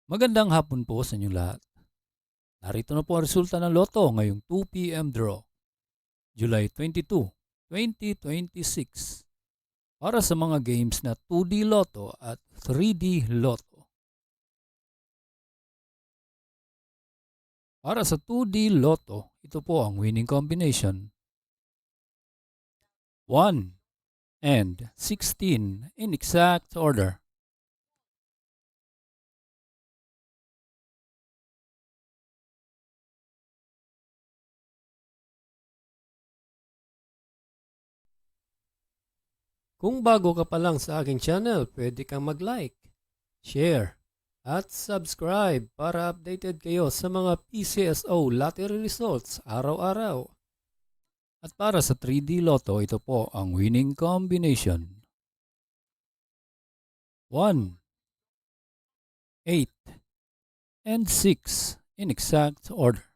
Magandang hapon po sa inyong lahat. Narito na po ang resulta ng Lotto ngayong 2 p.m. draw, July 22, 2026. Para sa mga games na 2D Lotto at 3D Lotto. Para sa 2D Lotto, ito po ang winning combination: 1 and 16 in exact order. Kung bago ka pa lang sa aking channel, pwede kang mag-like, share, at subscribe para updated kayo sa mga PCSO lottery results araw-araw. At para sa 3D Lotto, ito po ang winning combination: 1, 8, and 6 in exact order.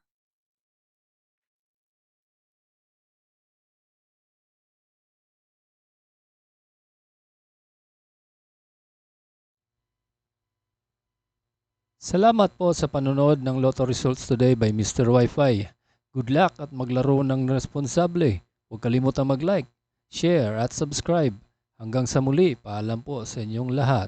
Salamat po sa panonood ng Lotto Results Today by Mr. Wi-Fi. Good luck at maglaro ng responsable. Huwag kalimutang mag-like, share at subscribe. Hanggang sa muli, paalam po sa inyong lahat.